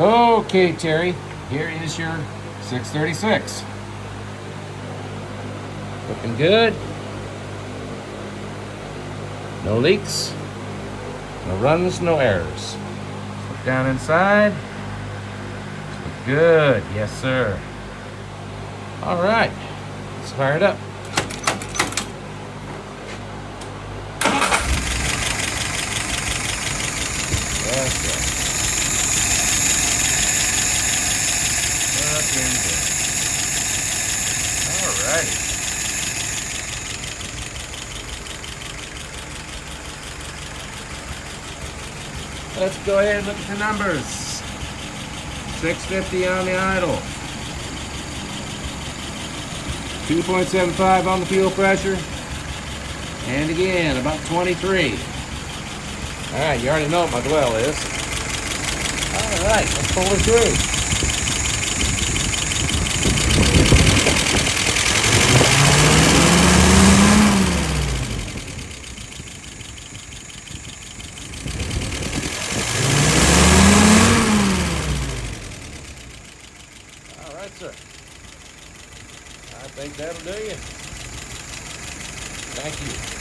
Okay, Terry, here is your 636. Looking good. No leaks, no runs, no errors. Look down inside. Look good, yes sir. All right, let's fire it up. Yes, yes. Looking good. All righty. Let's go ahead and look at the numbers. 650 on the idle. 2.75 on the fuel pressure. And again, about 23. Alright, you already know what my dwell is. Alright, let's pull it through. All right, sir. I think that'll do you. Thank you.